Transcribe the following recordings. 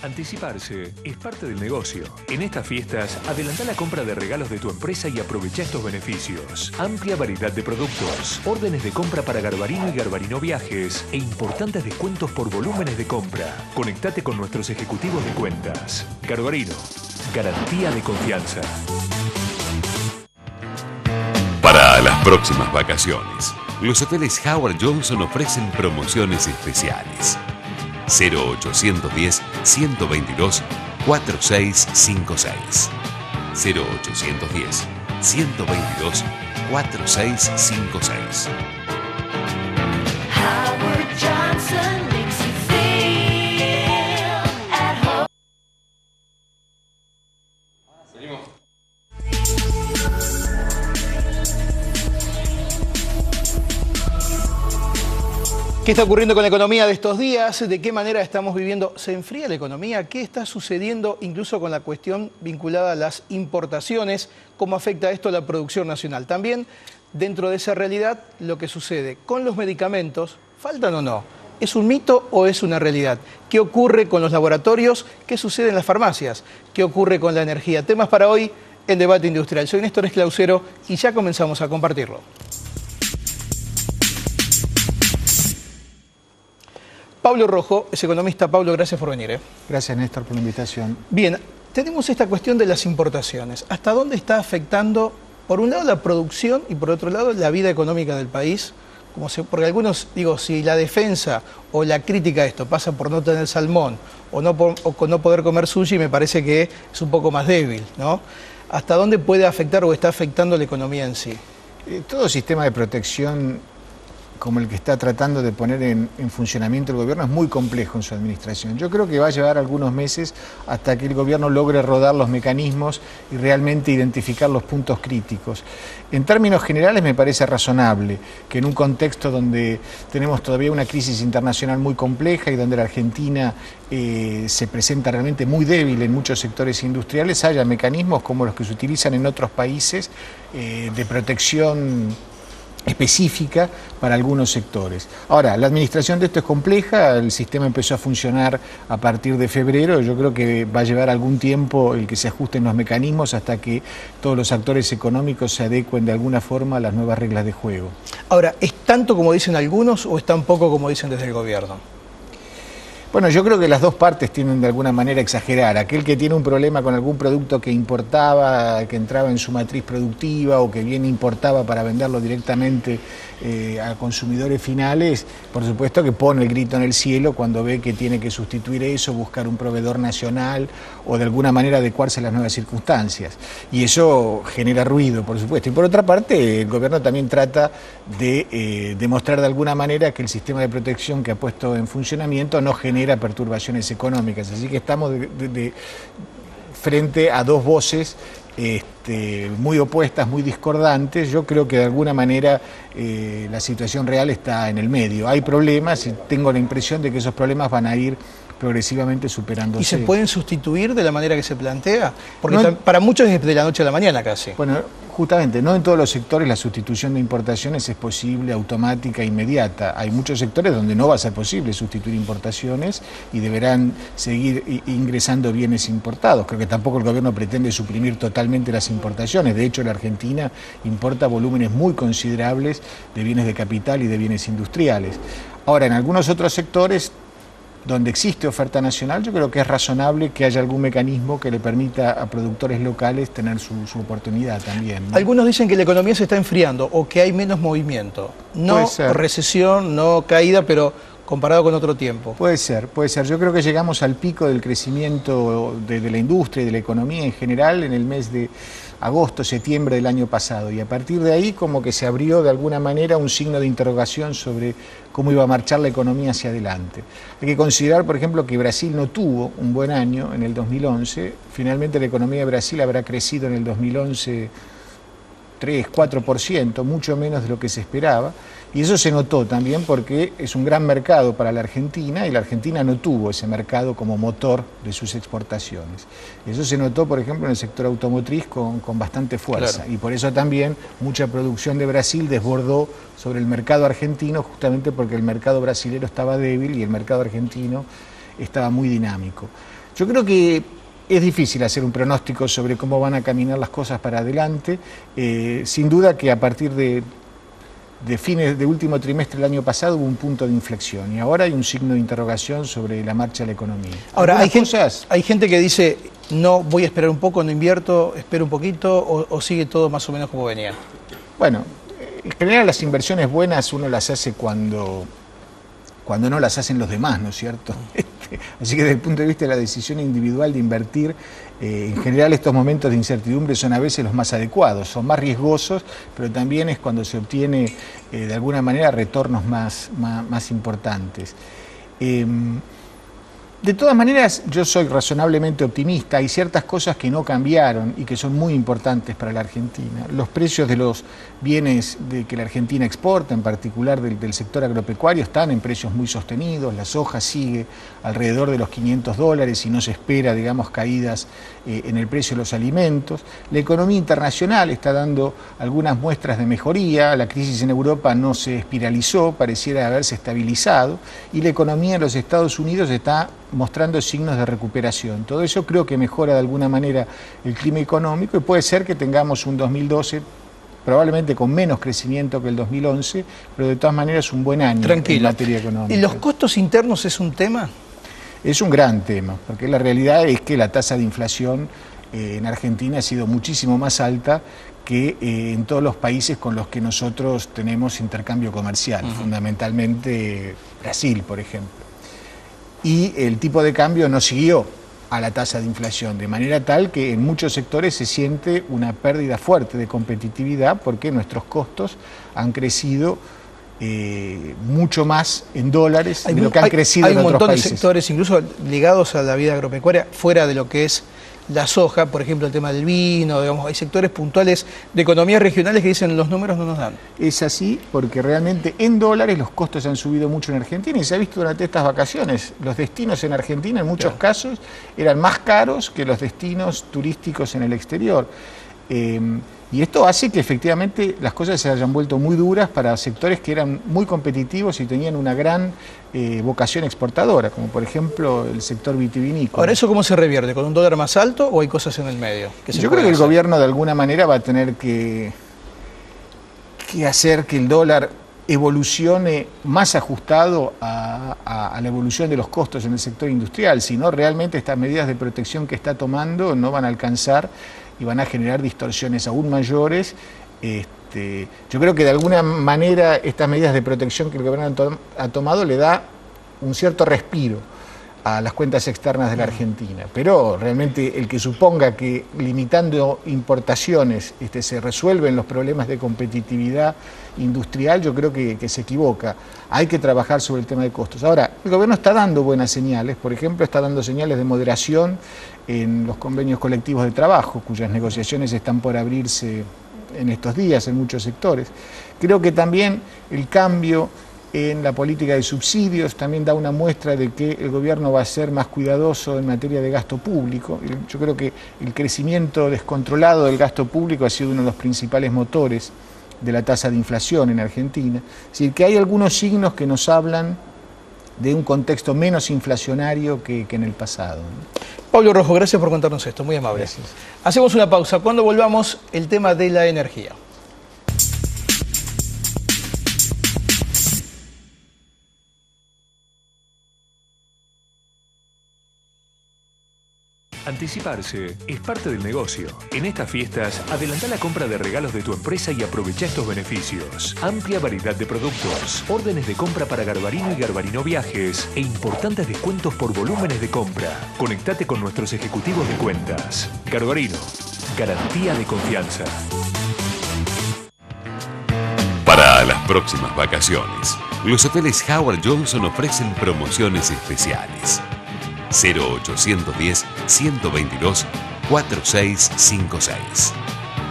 Anticiparse es parte del negocio. En estas fiestas, adelanta la compra de regalos de tu empresa y aprovecha estos beneficios. Amplia variedad de productos, órdenes de compra para Garbarino y Garbarino Viajes e importantes descuentos por volúmenes de compra. Conectate con nuestros ejecutivos de cuentas. Garbarino, garantía de confianza. Para las próximas vacaciones, los hoteles Howard Johnson ofrecen promociones especiales. 0810-122-4656. 0810-122-4656. Howard Johnson makes you feel at home. Seguimos. ¿Qué está ocurriendo con la economía de estos días? ¿De qué manera estamos viviendo? ¿Se enfría la economía? ¿Qué está sucediendo incluso con la cuestión vinculada a las importaciones? ¿Cómo afecta esto a la producción nacional? También, dentro de esa realidad, lo que sucede con los medicamentos, ¿faltan o no? ¿Es un mito o es una realidad? ¿Qué ocurre con los laboratorios? ¿Qué sucede en las farmacias? ¿Qué ocurre con la energía? Temas para hoy en Debate Industrial. Soy Néstor Esclausero y ya comenzamos a compartirlo. Pablo Rojo es economista. Pablo, gracias por venir. Gracias, Néstor, por la invitación. Bien, tenemos esta cuestión de las importaciones. ¿Hasta dónde está afectando, por un lado, la producción y por otro lado, la vida económica del país? Porque algunos, digo, si la defensa o la crítica a esto pasa por no tener salmón o no poder comer sushi, me parece que es un poco más débil, ¿no? ¿Hasta dónde puede afectar o está afectando la economía en sí? Todo sistema de protección como el que está tratando de poner en funcionamiento el gobierno es muy complejo en su administración. Yo creo que va a llevar algunos meses hasta que el gobierno logre rodar los mecanismos y realmente identificar los puntos críticos. En términos generales me parece razonable que en un contexto donde tenemos todavía una crisis internacional muy compleja y donde la Argentina se presenta realmente muy débil en muchos sectores industriales, haya mecanismos como los que se utilizan en otros países de protección específica para algunos sectores. Ahora, la administración de esto es compleja, el sistema empezó a funcionar a partir de febrero, yo creo que va a llevar algún tiempo el que se ajusten los mecanismos hasta que todos los actores económicos se adecuen de alguna forma a las nuevas reglas de juego. Ahora, ¿es tanto como dicen algunos o es tan poco como dicen desde el gobierno? Bueno, yo creo que las dos partes tienen de alguna manera exagerar. Aquel que tiene un problema con algún producto que importaba, que entraba en su matriz productiva o que bien importaba para venderlo directamente a consumidores finales, por supuesto que pone el grito en el cielo cuando ve que tiene que sustituir eso, buscar un proveedor nacional o de alguna manera adecuarse a las nuevas circunstancias. Y eso genera ruido, por supuesto. Y por otra parte, el gobierno también trata de demostrar de alguna manera que el sistema de protección que ha puesto en funcionamiento no genera perturbaciones económicas. Así que estamos frente a dos voces muy opuestas, muy discordantes. Yo creo que de alguna manera la situación real está en el medio. Hay problemas y tengo la impresión de que esos problemas van a ir progresivamente superándose. ¿Y se pueden sustituir de la manera que se plantea? Porque no, para muchos es de la noche a la mañana casi. Bueno, justamente, no en todos los sectores la sustitución de importaciones es posible, automática, inmediata. Hay muchos sectores donde no va a ser posible sustituir importaciones y deberán seguir ingresando bienes importados. Creo que tampoco el gobierno pretende suprimir totalmente las importaciones. De hecho, la Argentina importa volúmenes muy considerables de bienes de capital y de bienes industriales. Ahora, en algunos otros sectores donde existe oferta nacional, yo creo que es razonable que haya algún mecanismo que le permita a productores locales tener su oportunidad también, ¿no? Algunos dicen que la economía se está enfriando o que hay menos movimiento. No recesión, no caída, pero comparado con otro tiempo. Puede ser. Yo creo que llegamos al pico del crecimiento de la industria y de la economía en general en el mes de agosto, septiembre del año pasado, y a partir de ahí como que se abrió de alguna manera un signo de interrogación sobre cómo iba a marchar la economía hacia adelante. Hay que considerar, por ejemplo, que Brasil no tuvo un buen año en el 2011, finalmente la economía de Brasil habrá crecido en el 2011 3, 4%, mucho menos de lo que se esperaba, y eso se notó también porque es un gran mercado para la Argentina y la Argentina no tuvo ese mercado como motor de sus exportaciones. Eso se notó, por ejemplo, en el sector automotriz con bastante fuerza, claro. Y por eso también mucha producción de Brasil desbordó sobre el mercado argentino, justamente porque el mercado brasilero estaba débil y el mercado argentino estaba muy dinámico. Yo creo que es difícil hacer un pronóstico sobre cómo van a caminar las cosas para adelante. Sin duda que a partir de fines de último trimestre del año pasado hubo un punto de inflexión y ahora hay un signo de interrogación sobre la marcha de la economía. Ahora, hay cosas... gente que dice, no, voy a esperar un poco, no invierto, espero un poquito, o sigue todo más o menos como venía. Bueno, en general las inversiones buenas uno las hace cuando no las hacen los demás, ¿no es cierto? Así que desde el punto de vista de la decisión individual de invertir, en general estos momentos de incertidumbre son a veces los más adecuados, son más riesgosos, pero también es cuando se obtiene de alguna manera retornos más importantes. De todas maneras, yo soy razonablemente optimista. Hay ciertas cosas que no cambiaron y que son muy importantes para la Argentina. Los precios de los bienes que la Argentina exporta, en particular del sector agropecuario, están en precios muy sostenidos. La soja sigue alrededor de los $500 y no se espera, digamos, caídas en el precio de los alimentos. La economía internacional está dando algunas muestras de mejoría. La crisis en Europa no se espiralizó, pareciera haberse estabilizado. Y la economía en los Estados Unidos está mostrando signos de recuperación. Todo eso creo que mejora de alguna manera el clima económico y puede ser que tengamos un 2012 probablemente con menos crecimiento que el 2011, pero de todas maneras un buen año en materia económica. ¿Y los costos internos es un tema? Es un gran tema, porque la realidad es que la tasa de inflación en Argentina ha sido muchísimo más alta que en todos los países con los que nosotros tenemos intercambio comercial, fundamentalmente Brasil, por ejemplo. Y el tipo de cambio no siguió a la tasa de inflación, de manera tal que en muchos sectores se siente una pérdida fuerte de competitividad porque nuestros costos han crecido mucho más en dólares de lo que han crecido en otros países. Hay un montón de sectores, incluso ligados a la vida agropecuaria, fuera de lo que es la soja, por ejemplo, el tema del vino, digamos, hay sectores puntuales de economías regionales que dicen los números no nos dan. Es así porque realmente en dólares los costos han subido mucho en Argentina y se ha visto durante estas vacaciones. Los destinos en Argentina en muchos casos eran más caros que los destinos turísticos en el exterior. Y esto hace que efectivamente las cosas se hayan vuelto muy duras para sectores que eran muy competitivos y tenían una gran vocación exportadora, como por ejemplo el sector vitivinícola. Ahora, ¿eso cómo se revierte? ¿Con un dólar más alto o hay cosas en el medio? Yo creo que el gobierno de alguna manera va a tener que hacer que el dólar evolucione más ajustado a la evolución de los costos en el sector industrial, si no realmente estas medidas de protección que está tomando no van a alcanzar y van a generar distorsiones aún mayores. Yo creo que de alguna manera estas medidas de protección que el gobierno ha tomado le da un cierto respiro a las cuentas externas de la Argentina, pero realmente el que suponga que limitando importaciones se resuelven los problemas de competitividad industrial, yo creo que se equivoca. Hay que trabajar sobre el tema de costos. Ahora, el gobierno está dando buenas señales, por ejemplo, está dando señales de moderación en los convenios colectivos de trabajo, cuyas negociaciones están por abrirse en estos días en muchos sectores. Creo que también el cambio en la política de subsidios también da una muestra de que el gobierno va a ser más cuidadoso en materia de gasto público. Yo creo que el crecimiento descontrolado del gasto público ha sido uno de los principales motores de la tasa de inflación en Argentina. Es decir, que hay algunos signos que nos hablan de un contexto menos inflacionario que en el pasado. Pablo Rojo, gracias por contarnos esto, muy amable. Gracias. Hacemos una pausa. Cuando volvamos, el tema de la energía. Anticiparse es parte del negocio. En estas fiestas, adelantá la compra de regalos de tu empresa y aprovecha estos beneficios. Amplia variedad de productos, órdenes de compra para Garbarino y Garbarino Viajes e importantes descuentos por volúmenes de compra. Conectate con nuestros ejecutivos de cuentas. Garbarino, garantía de confianza. Para las próximas vacaciones, los hoteles Howard Johnson ofrecen promociones especiales. 0810-122-4656.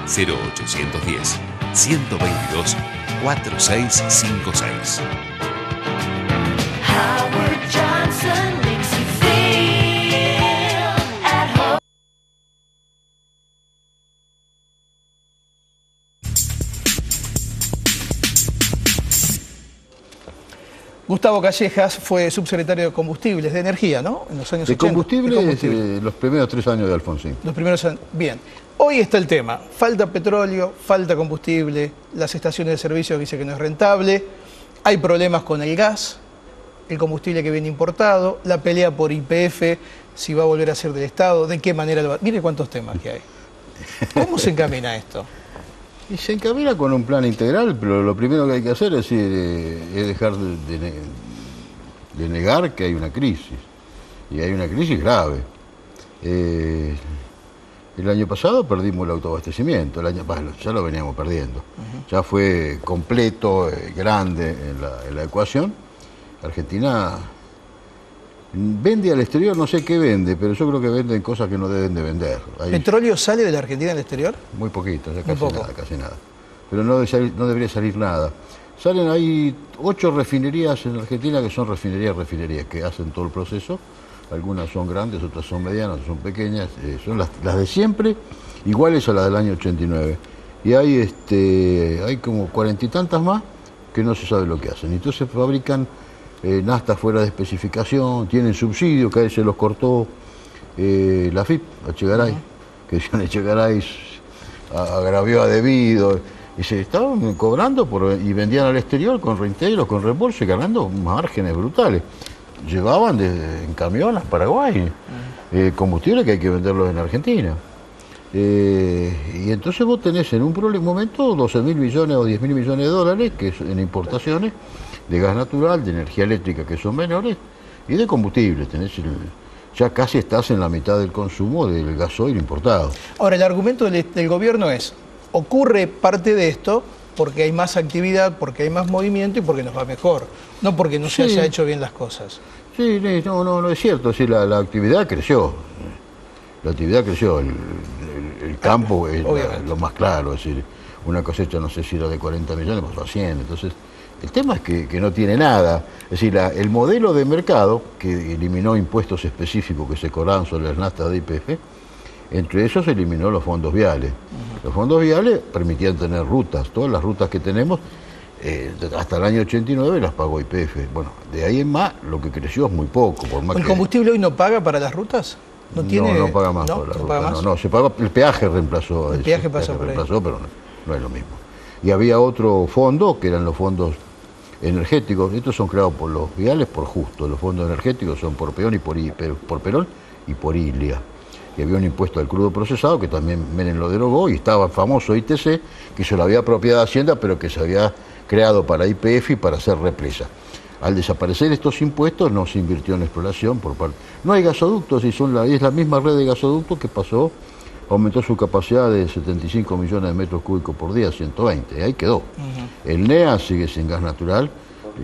0810-122-4656. Howard Johnson makes you feel at home. Gustavo Callejas fue subsecretario de Combustibles, de Energía, ¿no? En los años De 80. combustible, los primeros 3 años de Alfonsín. Los primeros años. Bien. Hoy está el tema. Falta petróleo, falta combustible, las estaciones de servicio dicen que no es rentable, hay problemas con el gas, el combustible que viene importado, la pelea por YPF, si va a volver a ser del Estado, de qué manera lo va. Mire cuántos temas que hay. ¿Cómo se encamina esto? Y se encamina con un plan integral, pero lo primero que hay que hacer es dejar de negar que hay una crisis. Y hay una crisis grave. El año pasado perdimos el autoabastecimiento, ya lo veníamos perdiendo. Ya fue completo, grande en la ecuación. Argentina vende al exterior, no sé qué vende, pero yo creo que venden cosas que no deben de vender. ¿Petróleo sale de la Argentina al exterior? Muy poquito, ya Muy poco. casi nada. Pero no debería salir nada. Hay 8 refinerías en Argentina que son refinerías, que hacen todo el proceso. Algunas son grandes, otras son medianas, otras son pequeñas. Son las de siempre, iguales a las del año 89. Y hay como 40 y tantas más que no se sabe lo que hacen. Entonces fabrican naftas fuera de especificación, tienen subsidios, que a veces los cortó la AFIP, Echegaray, que decían Echegaray agravió a debido, y se estaban cobrando y vendían al exterior con reintegros, con reembolso, y ganando márgenes brutales. Llevaban en camión a Paraguay combustible que hay que venderlos en Argentina. Y entonces vos tenés en un momento 12.000 millones o 10.000 millones de dólares que es en importaciones de gas natural, de energía eléctrica que son menores y de combustible. Ya casi estás en la mitad del consumo del gasoil importado. Ahora, el argumento del gobierno es, ocurre parte de esto porque hay más actividad, porque hay más movimiento y porque nos va mejor, no porque no se haya hecho bien las cosas. Sí, no es cierto, sí, la actividad creció. La actividad creció, el campo es lo más claro, es decir, una cosecha no sé si era de 40 millones, pasó a 100, entonces el tema es que no tiene nada, es decir, el modelo de mercado que eliminó impuestos específicos que se cobraban sobre las naftas de YPF, entre esos eliminó los fondos viales. Los fondos viales permitían tener rutas, todas las rutas que tenemos, hasta el año 89 las pagó YPF. Bueno, de ahí en más lo que creció es muy poco. Por más ¿El combustible hoy no paga para las rutas? No paga más por la ruta. No, se paga, el peaje reemplazó. El peaje pasó por ahí. Pero no es lo mismo. Y había otro fondo, que eran los fondos energéticos. Estos son creados por los viales por justo. Los fondos energéticos son por Perón y por ILIA. Y había un impuesto al crudo procesado que también Menem lo derogó, y estaba el famoso ITC, que se lo había apropiado a Hacienda, pero que se había creado para YPF y para hacer represa. Al desaparecer estos impuestos no se invirtió en exploración por parte. No hay gasoductos, y es la misma red de gasoductos que aumentó su capacidad de 75 millones de metros cúbicos por día a 120, y ahí quedó. El NEA sigue sin gas natural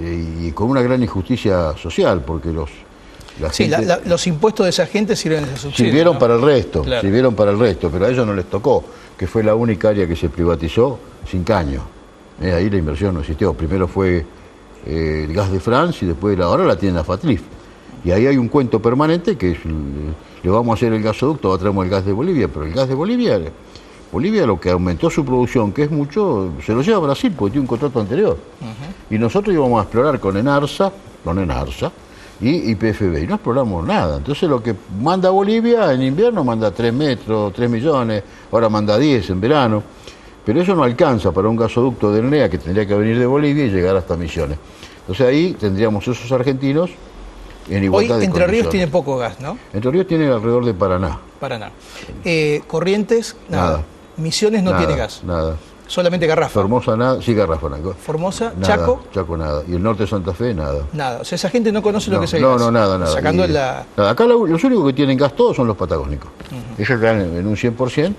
y con una gran injusticia social, porque los impuestos de esa gente sirven de subsidio. Sirvieron ¿no? para el resto, Claro. sirvieron para el resto, pero a ellos no les tocó, que fue la única área que se privatizó sin caño. Ahí la inversión no existió. Primero fue el gas de France y después ahora la tiene la Fatlif. Y ahí hay un cuento permanente que es, le vamos a hacer el gasoducto, traemos el gas de Bolivia, pero el gas de Bolivia lo que aumentó su producción, que es mucho, se lo lleva a Brasil porque tiene un contrato anterior. Y nosotros íbamos a explorar con Enarsa y YPFB, y no exploramos nada. Entonces lo que manda Bolivia en invierno manda 3 metros, 3 millones, ahora manda 10 en verano, pero eso no alcanza para un gasoducto del NEA que tendría que venir de Bolivia y llegar hasta Misiones. Entonces ahí tendríamos esos argentinos en igualdad Hoy de Entre Ríos condiciones. tiene poco gas, ¿no? Entre Ríos tiene alrededor de Paraná. Paraná. Corrientes, nada. Misiones no Nada, tiene gas. Nada. Solamente Garrafa. Formosa, nada. Sí, Garrafa, nada. Formosa, Nada, Chaco, Chaco, nada. Y el norte de Santa Fe, nada. nada. O sea, esa gente no conoce lo que es el No, gas. nada. Sacando Y, la... nada. Acá los únicos que tienen gas todos son los patagónicos. Ellos están en un 100%,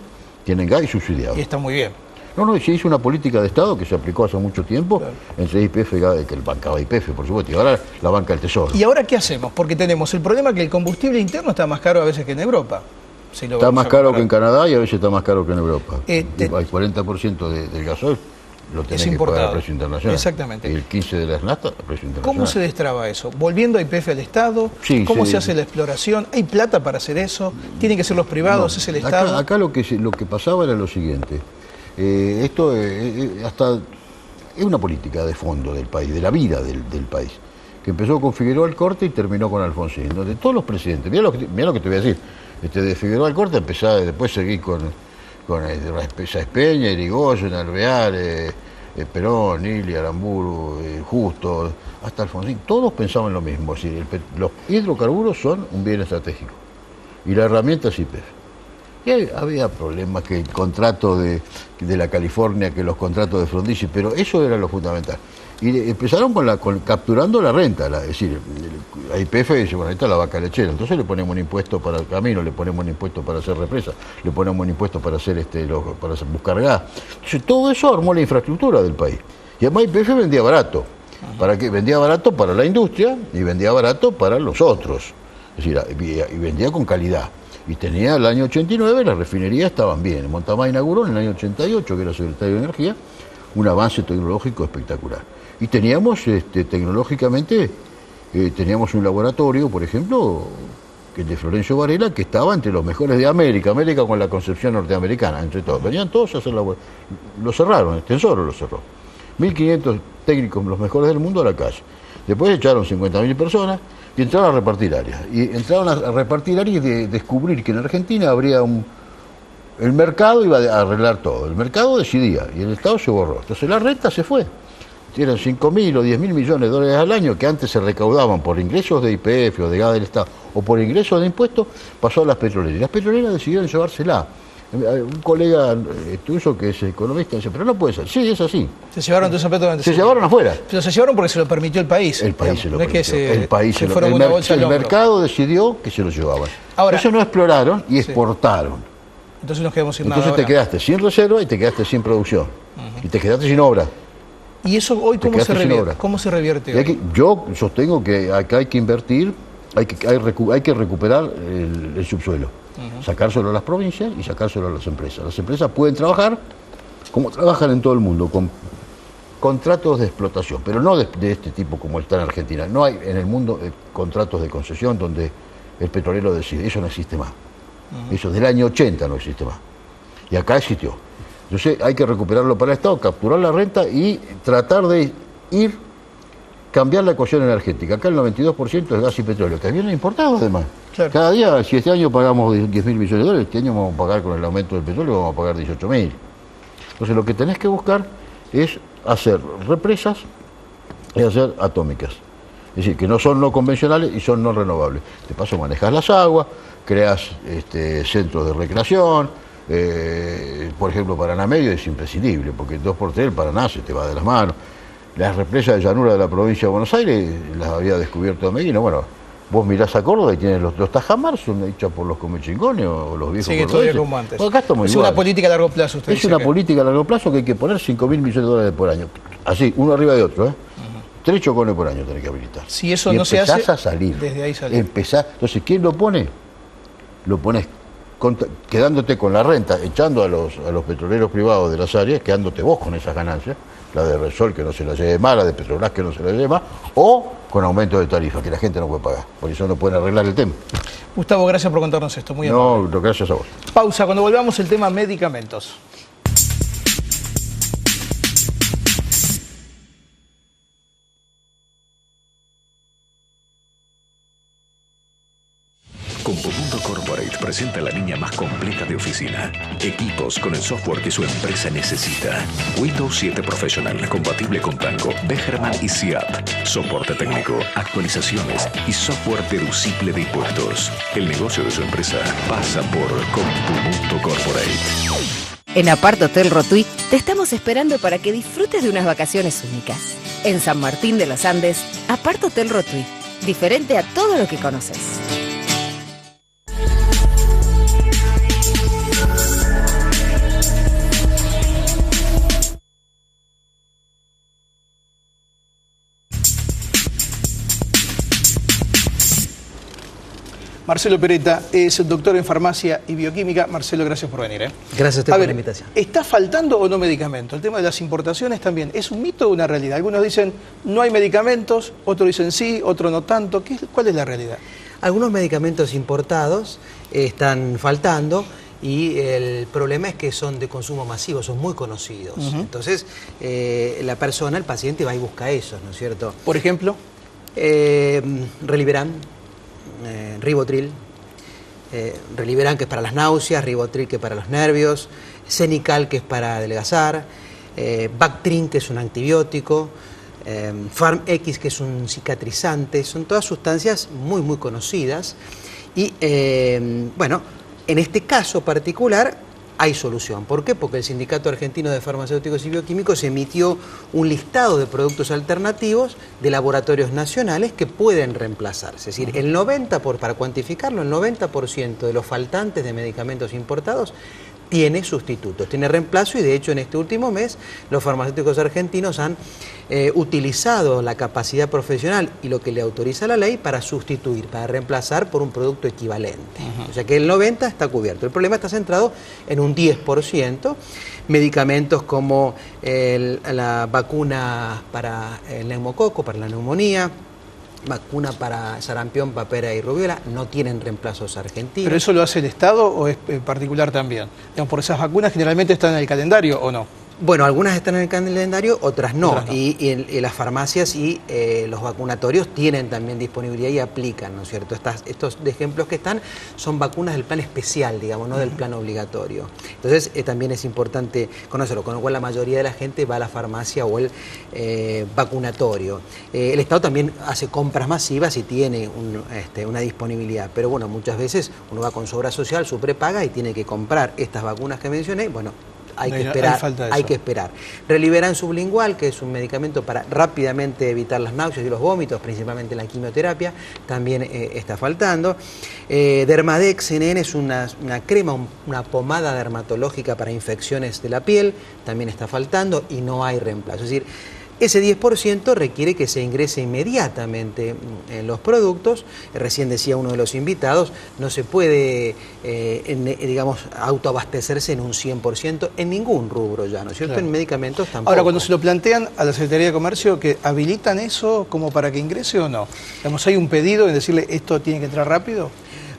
tienen gas y subsidiados. Y está muy bien. No, y se hizo una política de Estado que se aplicó hace mucho tiempo entre YPF y que el bancaba YPF, por supuesto, y ahora la banca el Tesoro. ¿Y ahora qué hacemos? Porque tenemos el problema que el combustible interno está más caro a veces que en Europa. Si lo Está vamos más a caro comparar. que en Canadá y a veces está más caro que en Europa. Te- El 40% del gasoil lo tenés Es que importado. pagar a precio internacional. Exactamente. Y el 15% de las naftas a precio internacional. ¿Cómo se destraba eso? ¿Volviendo a YPF al Estado? Sí, ¿Cómo sí. se hace la exploración? ¿Hay plata para hacer eso? ¿Tienen que ser los privados? ¿Es el Estado? Acá lo que pasaba era lo siguiente. Esto hasta es una política de fondo del país, de la vida del país. que empezó con Figueroa Alcorta y terminó con Alfonsín, donde todos los presidentes, mirá lo que te voy a decir, de Figueroa Alcorta empezaba, después seguí con Sáenz Peña, Irigoyen, Alvear, Perón, Ili, Aramburu, Justo, hasta Alfonsín, todos pensaban lo mismo, es decir, los hidrocarburos son un bien estratégico y la herramienta es YPF. Y había problemas que el contrato de la California, que los contratos de Frondizi, pero eso era lo fundamental. Y empezaron capturando la renta, es decir, la YPF dice, bueno, esta es la vaca lechera, entonces le ponemos un impuesto para el camino, le ponemos un impuesto para hacer represas, le ponemos un impuesto para hacer buscar gas. Entonces todo eso armó la infraestructura del país. Y además YPF vendía barato. ¿Para qué? Vendía barato para la industria y vendía barato para los otros. Es decir, y vendía con calidad. Y tenía el año 89, las refinerías estaban bien. Montamá inauguró en el año 88, que era secretario de Energía, un avance tecnológico espectacular. Y teníamos, tecnológicamente, teníamos un laboratorio, por ejemplo, que el de Florencio Varela, que estaba entre los mejores de América con la concepción norteamericana, entre todos. Venían todos a hacer laboratorio. Lo cerraron, el Tesoro lo cerró. 1.500 técnicos, los mejores del mundo, a la calle. Después echaron 50.000 personas y entraron a repartir áreas. Y entraron a repartir áreas y descubrir que en Argentina habría el mercado iba a arreglar todo. El mercado decidía y el Estado se borró. Entonces la renta se fue. Eran 5.000 o 10.000 millones de dólares al año que antes se recaudaban por ingresos de YPF o de gas del Estado o por ingresos de impuestos, pasó a las petroleras. Y las petroleras decidieron llevársela. Un colega tuyo que es economista dice, pero no puede ser. Sí, es así. Se llevaron entonces a Petro. Se llevaron afuera. Pero se llevaron porque se lo permitió el país. El país se lo permitió. El país se lo permitió. El mercado decidió que se lo llevaban. Ahora, eso no exploraron y exportaron. Entonces nos quedamos sin nada. Entonces te quedaste sin reserva y te quedaste sin producción. Y te quedaste sin obra. ¿Y eso hoy cómo se revierte? Hoy? Yo sostengo que acá hay que invertir, hay que recuperar el subsuelo. Sacárselo a las provincias y sacárselo a las empresas. Las empresas pueden trabajar como trabajan en todo el mundo, con contratos de explotación, pero no de este tipo como está en Argentina. No hay en el mundo contratos de concesión donde el petrolero decide. Eso no existe más. Eso del año 80 no existe más. Y acá existió. Entonces hay que recuperarlo para el Estado, capturar la renta y tratar de cambiar la ecuación energética. Acá el 92% es gas y petróleo, que viene importado además. Claro. Cada día, si este año pagamos 10.000 millones de dólares, este año vamos a pagar con el aumento del petróleo, vamos a pagar 18.000. Entonces lo que tenés que buscar es hacer represas y hacer atómicas. Es decir, que no son no convencionales y son no renovables. De paso manejas las aguas, creas centros de recreación. Por ejemplo, Paraná Medio es imprescindible, porque 2x3 el Paraná se te va de las manos. Las represas de llanura de la provincia de Buenos Aires las había descubierto Meguino. Bueno, vos mirás a Córdoba y tienes los Tajamar, son hechos por los comechingones o los viejos. Sigue todavía como antes. Acá estamos es igual. Una política a largo plazo. Usted es dice una que... política a largo plazo que hay que poner 5.000 millones de dólares por año. Así, uno arriba de otro. 3 chocones por año tenés que habilitar. Si eso y no se hace, empezás a salir. Desde ahí salir. Entonces, ¿quién lo pone? Lo pones quedándote con la renta, echando a los petroleros privados de las áreas, quedándote vos con esas ganancias, la de Repsol que no se la lleve más, la de Petrobras que no se la lleve más, o con aumento de tarifa, que la gente no puede pagar, por eso no pueden arreglar el tema. Gustavo, gracias por contarnos esto, muy amable. No, gracias a vos. Pausa, cuando volvamos el tema medicamentos. Compomundo Corporate presenta la línea más completa de oficina. Equipos con el software que su empresa necesita. Windows 7 Professional, compatible con Tango, Becherman y SIAP. Soporte técnico, actualizaciones y software deducible de impuestos. El negocio de su empresa pasa por Compomundo Corporate. En Apart Hotel Rotuí te estamos esperando para que disfrutes de unas vacaciones únicas. En San Martín de los Andes, Apart Hotel Rotuí. Diferente a todo lo que conoces. Marcelo Peretta es doctor en farmacia y bioquímica. Marcelo, gracias por venir. Gracias a usted por la invitación. ¿Está faltando o no medicamento? El tema de las importaciones también. ¿Es un mito o una realidad? Algunos dicen no hay medicamentos, otros dicen sí, otros no tanto. ¿Cuál es la realidad? Algunos medicamentos importados están faltando y el problema es que son de consumo masivo, son muy conocidos. Entonces, la persona, el paciente va y busca eso, ¿no es cierto? Por ejemplo. Reliberan, Rivotril, Reliberan, que es para las náuseas, Rivotril, que es para los nervios, Cenical, que es para adelgazar, Bactrin, que es un antibiótico, Farm-X, que es un cicatrizante. Son todas sustancias muy, muy conocidas. Y, bueno, en este caso particular hay solución. ¿Por qué? Porque el Sindicato Argentino de Farmacéuticos y Bioquímicos emitió un listado de productos alternativos de laboratorios nacionales que pueden reemplazarse. Es decir, el 90%, para cuantificarlo, el 90% de los faltantes de medicamentos importados tiene sustitutos, tiene reemplazo, y de hecho en este último mes los farmacéuticos argentinos han utilizado la capacidad profesional y lo que le autoriza la ley para sustituir, para reemplazar por un producto equivalente. O sea que el 90% está cubierto. El problema está centrado en un 10%, medicamentos como la vacuna para el neumococo, para la neumonía, vacuna para sarampión, papera y rubiola, no tienen reemplazos argentinos. ¿Pero eso lo hace el Estado o es particular también? Digamos, por esas vacunas generalmente están en el calendario, ¿o no? Bueno, algunas están en el calendario, otras no. Otras no. Y las farmacias y los vacunatorios tienen también disponibilidad y aplican, ¿no es cierto? Estos ejemplos que están son vacunas del plan especial, digamos, no del plan obligatorio. Entonces, también es importante conocerlo, con lo cual la mayoría de la gente va a la farmacia o el vacunatorio. El Estado también hace compras masivas y tiene una disponibilidad, pero bueno, muchas veces uno va con su obra social, su prepaga, y tiene que comprar estas vacunas que mencioné. Bueno, hay que esperar. Reliberan sublingual, que es un medicamento para rápidamente evitar las náuseas y los vómitos, principalmente en la quimioterapia, también está faltando. Dermadex NN es una crema, una pomada dermatológica para infecciones de la piel, también está faltando y no hay reemplazo. Es decir, ese 10% requiere que se ingrese inmediatamente en los productos. Recién decía uno de los invitados, no se puede, digamos, autoabastecerse en un 100% en ningún rubro ya, ¿no es cierto? Claro. En medicamentos tampoco. Ahora, cuando se lo plantean a la Secretaría de Comercio, ¿que habilitan eso como para que ingrese o no? Digamos, ¿hay un pedido en decirle esto tiene que entrar rápido?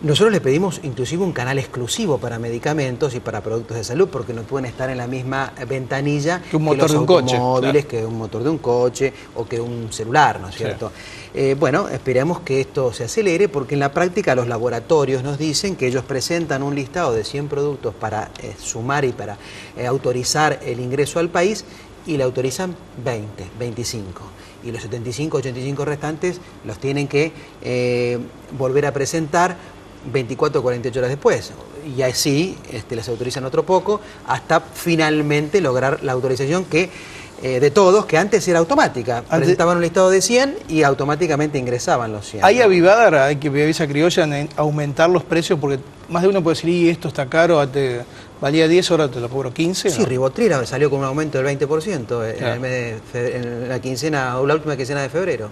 Nosotros le pedimos inclusive un canal exclusivo para medicamentos y para productos de salud, porque no pueden estar en la misma ventanilla que un motor de un coche, claro, que un motor de un coche o que un celular, ¿no es cierto? Sí. Bueno, esperamos que esto se acelere, porque en la práctica los laboratorios nos dicen que ellos presentan un listado de 100 productos para sumar y para autorizar el ingreso al país, y le autorizan 20, 25. Y los 75, 85 restantes los tienen que volver a presentar 24 o 48 horas después, y así les autorizan otro poco hasta finalmente lograr la autorización que de todos, que antes era automática. Presentaban un listado de 100 y automáticamente ingresaban los 100. ¿Hay avivada, hay que avisa criolla en aumentar los precios? Porque más de uno puede decir, y esto está caro, valía 10, ahora te lo cobro 15. Sí, ¿no? Rivotril salió con un aumento del 20% claro, en el mes en la quincena o la última quincena de febrero.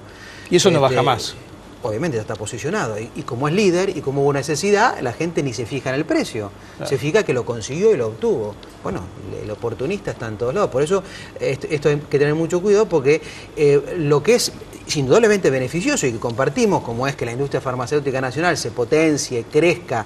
Y eso no baja más. Obviamente ya está posicionado, y como es líder y como hubo necesidad, la gente ni se fija en el precio, claro, se fija que lo consiguió y lo obtuvo. Bueno, el oportunista está en todos lados, por eso esto hay que tener mucho cuidado, porque lo que es indudablemente beneficioso y que compartimos, como es que la industria farmacéutica nacional se potencie, crezca,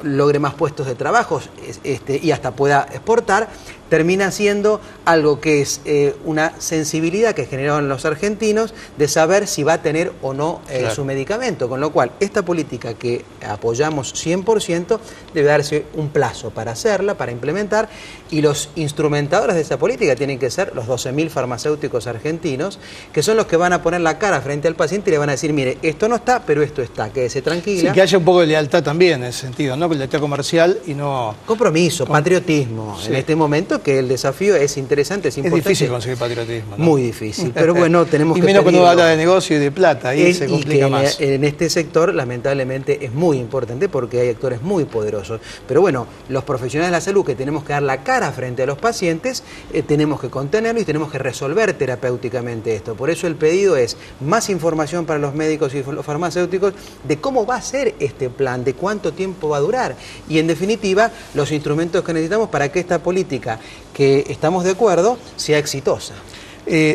logre más puestos de trabajo y hasta pueda exportar, termina siendo algo que es una sensibilidad que generaron los argentinos de saber si va a tener o no claro, su medicamento, con lo cual esta política que apoyamos 100% debe darse un plazo para hacerla, para implementar, y los instrumentadores de esa política tienen que ser los 12.000 farmacéuticos argentinos, que son los que van a poner la cara frente al paciente y le van a decir, mire, esto no está, pero esto está, quédese tranquila. Sí, que haya un poco de lealtad también en ese sentido, ¿no? Lealtad comercial y no... Compromiso, patriotismo, sí, en este momento, que el desafío es interesante, es importante. Es difícil conseguir patriotismo, ¿no? Muy difícil, pero bueno, tenemos que y menos pedirlo. cuando habla de negocio y de plata, ahí se complica más. En este sector, lamentablemente, es muy importante porque hay actores muy poderosos. Pero bueno, los profesionales de la salud, que tenemos que dar la cara frente a los pacientes, tenemos que contenerlo y tenemos que resolver terapéuticamente esto. Por eso el pedido es más información para los médicos y los farmacéuticos de cómo va a ser este plan, de cuánto tiempo va a durar, y en definitiva, los instrumentos que necesitamos para que esta política, que estamos de acuerdo, sea exitosa.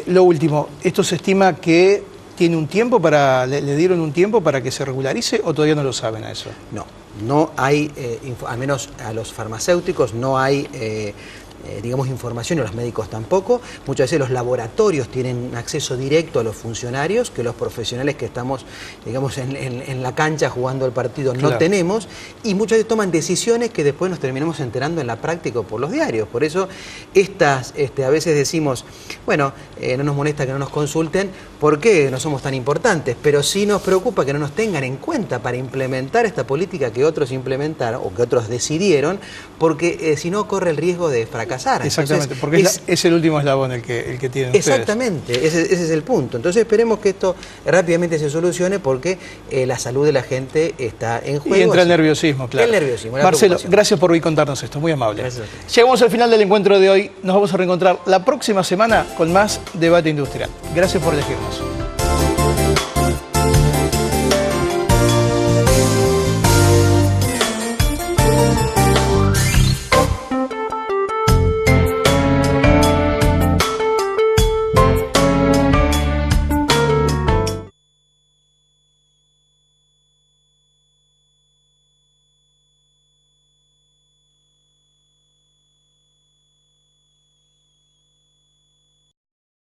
Lo último, ¿esto se estima que tiene un tiempo le dieron un tiempo para que se regularice o todavía no lo saben a eso? No hay, al menos a los farmacéuticos, no hay digamos, información, y los médicos tampoco. Muchas veces los laboratorios tienen acceso directo a los funcionarios, que los profesionales que estamos, digamos, en la cancha jugando el partido no tenemos, y muchas veces toman decisiones que después nos terminamos enterando en la práctica o por los diarios. Por eso a veces decimos, bueno, no nos molesta que no nos consulten porque no somos tan importantes, pero sí nos preocupa que no nos tengan en cuenta para implementar esta política que otros implementaron o que otros decidieron, porque si no corre el riesgo de fracasar. Exactamente, entonces, porque es el último eslabón el que tienen ustedes. Exactamente, ese es el punto. Entonces esperemos que esto rápidamente se solucione, porque la salud de la gente está en juego. Y entra el nerviosismo, claro. El nerviosismo, la Marcelo, preocupación. gracias por hoy contarnos esto, muy amable. Gracias. Llegamos al final del encuentro de hoy, nos vamos a reencontrar la próxima semana con más debate industrial. Gracias por elegirnos.